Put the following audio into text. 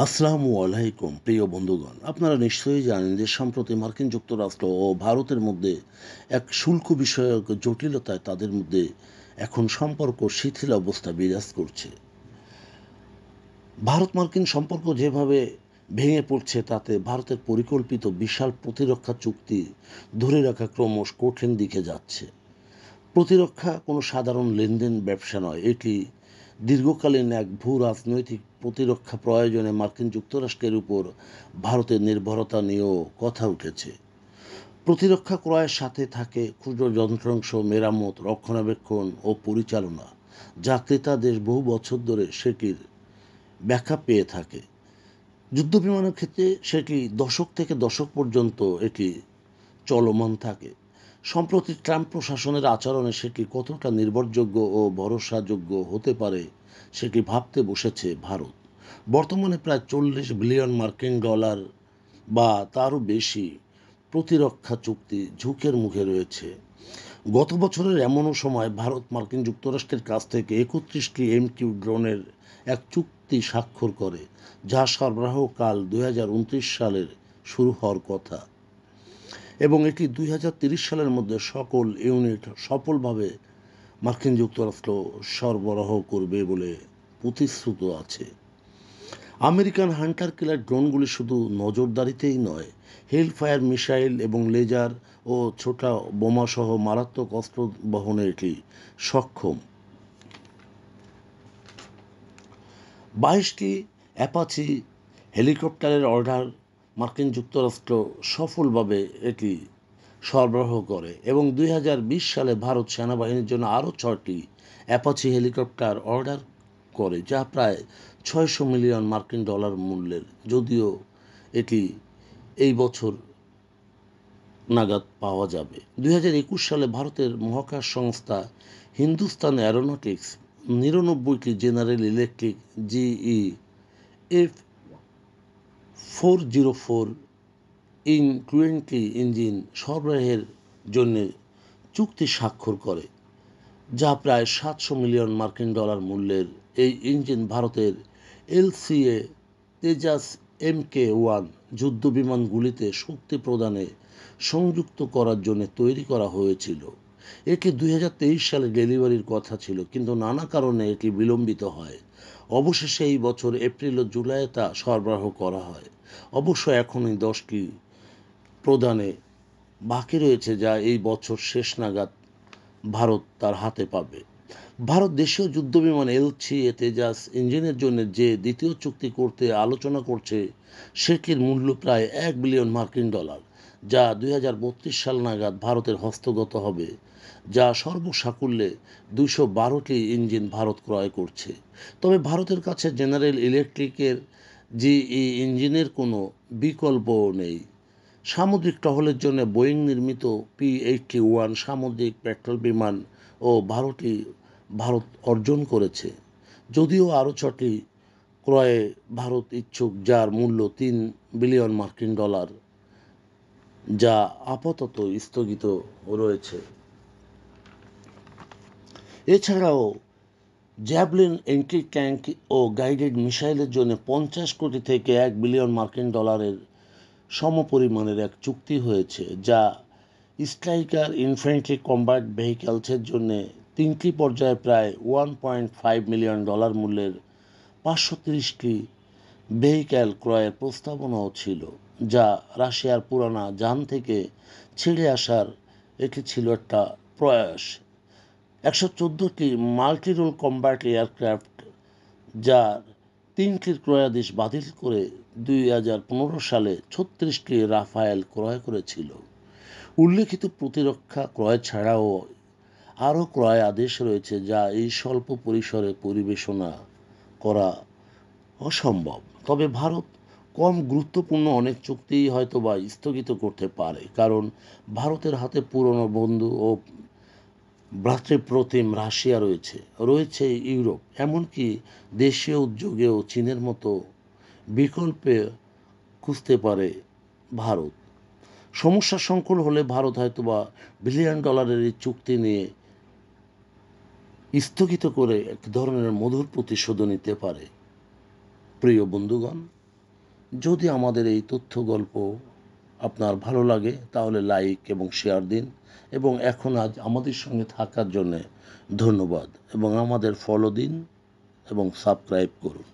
আসসালামু আলাইকুম প্রিয় বন্ধুগণ, আপনারা নিশ্চয়ই জানেন যে সম্প্রতি মার্কিন যুক্তরাষ্ট্র ও ভারতের মধ্যে এক শুল্ক বিষয়ক জটিলতায় তাদের মধ্যে এখন সম্পর্ক শিথিল অবস্থা বিরাজ করছে। ভারত মার্কিন সম্পর্ক যেভাবে ভেঙে পড়ছে তাতে ভারতের পরিকল্পিত বিশাল প্রতিরক্ষা চুক্তি ধরে রাখা ক্রমশ কঠিন দিকে যাচ্ছে। প্রতিরক্ষা কোনো সাধারণ লেনদেন ব্যবসা নয়, এটি দীর্ঘকালীন এক ভূ রাজনৈতিক প্রতিরক্ষা প্রয়োজনে মার্কিন যুক্তরাষ্ট্রের উপর ভারতের নির্ভরতা নিয়েও কথা উঠেছে। প্রতিরক্ষা ক্রয়ের সাথে থাকে ক্ষুদ্র যন্ত্রাংশ, মেরামত, রক্ষণাবেক্ষণ ও পরিচালনা, যা ক্রেতা দেশ বহু বছর ধরে সেটির ব্যাখ্যা পেয়ে থাকে। যুদ্ধবিমানের ক্ষেত্রে সেটি দশক থেকে দশক পর্যন্ত এটি চলমান থাকে। সম্প্রতি ট্রাম্প প্রশাসনের আচরণে সেটি কতটা নির্ভরযোগ্য ও ভরসাযোগ্য হতে পারে সেটি ভাবতে বসেছে ভারত। বর্তমানে প্রায় $40 বিলিয়ন বা তারও বেশি প্রতিরক্ষা চুক্তি ঝুঁকির মুখে রয়েছে। গত বছরের এমনও সময় ভারত মার্কিন যুক্তরাষ্ট্রের কাছ থেকে 31টি MQ ড্রোনের এক চুক্তি স্বাক্ষর করে, যা সরবরাহকাল 2029 সালের শুরু হওয়ার কথা এবং এটি 2030 সালের মধ্যে সকল ইউনিট সফলভাবে মার্কিন যুক্তরাষ্ট্র সরবরাহ করবে বলে প্রতিশ্রুত আছে। আমেরিকান হান্টার কিলার ড্রোনগুলি শুধু নজরদারিতেই নয়, হেলফায়ার মিসাইল এবং লেজার ও ছোটা বোমাসহ মারাত্মক অস্ত্র বহনে এটি সক্ষম। 22টি অ্যাপাচি হেলিকপ্টারের অর্ডার মার্কিন যুক্তরাষ্ট্র সফলভাবে এটি সরবরাহ করে এবং 2020 সালে ভারত সেনাবাহিনীর জন্য আরও 6টি অ্যাপাচি হেলিকপ্টার অর্ডার করে, যা প্রায় $600 মিলিয়ন মূল্যের, যদিও এটি এই বছর নাগাদ পাওয়া যাবে। 2021 সালে ভারতের মহাকাশ সংস্থা হিন্দুস্তান অ্যারোনটিক্স 99টি জেনারেল ইলেকট্রিক GE-F404 ইন-20 ইঞ্জিন সরবরাহের জন্য চুক্তি স্বাক্ষর করে, যা প্রায় $700 মিলিয়ন মূল্যের। এই ইঞ্জিন ভারতের LCA তেজাস MK-1 যুদ্ধবিমানগুলিতে শক্তি প্রদানে সংযুক্ত করার জন্য তৈরি করা হয়েছিল। এটি 2023 সালে ডেলিভারির কথা ছিল, কিন্তু নানা কারণে এটি বিলম্বিত হয়। অবশেষে এই বছর এপ্রিল ও জুলাইয়ে তা সরবরাহ করা হয়। অবশ্য এখনই 10টি প্রদানে বাকি রয়েছে, যা এই বছর শেষ নাগাদ ভারত তার হাতে পাবে। ভারত দেশীয় যুদ্ধবিমান LCA তেজাস ইঞ্জিনের জন্য যে দ্বিতীয় চুক্তি করতে আলোচনা করছে সেটির মূল্য প্রায় $1 বিলিয়ন, যা 2032 সাল নাগাদ ভারতের হস্তগত হবে, যা সর্বসাকুল্যে 212টি ইঞ্জিন ভারত ক্রয় করছে। তবে ভারতের কাছে জেনারেল ইলেকট্রিকের GE ইঞ্জিনের কোনো বিকল্পও নেই। সামুদ্রিক টহলের জন্য বোয়িং নির্মিত P-81 সামুদ্রিক পেট্রোল বিমান ও ভারত অর্জন করেছে, যদিও আরও 6টি ক্রয়ে ভারত ইচ্ছুক, যার মূল্য $3 বিলিয়ন, যা আপাতত স্থগিত রয়েছে। এছাড়াও জ্যাভলিন এন্টি ট্যাঙ্ক ও গাইডেড মিসাইলের জন্য 50 কোটি থেকে $1 বিলিয়ন সমপরিমাণের এক চুক্তি হয়েছে, যা স্ট্রাইকার ইনফ্যান্ট্রি কম্ব্যাট ভেহিকলসের জন্য 3টি পর্যায়ে প্রায় $1.5 মিলিয়ন মূল্যের 530টি ভেহিক্যাল ক্রয়ের প্রস্তাবনাও ছিল, যা রাশিয়ার পুরানা যান থেকে ছেড়ে আসার এটি ছিল একটা প্রয়াস। 114টি মাল্টিরোল কম্ব্যাট এয়ারক্রাফট, যার 3টির ক্রয়াদেশ বাতিল করে 2015 সালে 36টি রাফায়েল ক্রয় করেছিল। উল্লেখিত প্রতিরক্ষা ক্রয় ছাড়াও আরও ক্রয় আদেশ রয়েছে, যা এই স্বল্প পরিসরে পরিবেশনা করা অসম্ভব। তবে ভারত কম গুরুত্বপূর্ণ অনেক চুক্তিই হয়তোবা স্থগিত করতে পারে, কারণ ভারতের হাতে পুরনো বন্ধু ও ভ্রাতৃপ্রতিম রাশিয়া রয়েছে ইউরোপ, এমনকি দেশীয় উদ্যোগেও চীনের মতো বিকল্পে খুঁজতে পারে ভারত। সমস্যা সংকুল হলে ভারত হয়তোবা $1 বিলিয়ন এই চুক্তি নিয়ে স্থগিত করে এক ধরনের মধুর প্রতিশোধ নিতে পারে। প্রিয় বন্ধুগণ, যদি আমাদের এই তথ্য গল্প আপনার ভালো লাগে তাহলে লাইক এবং শেয়ার দিন, এবং এখন আজ আমাদের সঙ্গে থাকার জন্যে ধন্যবাদ, এবং আমাদের ফলো দিন এবং সাবস্ক্রাইব করুন।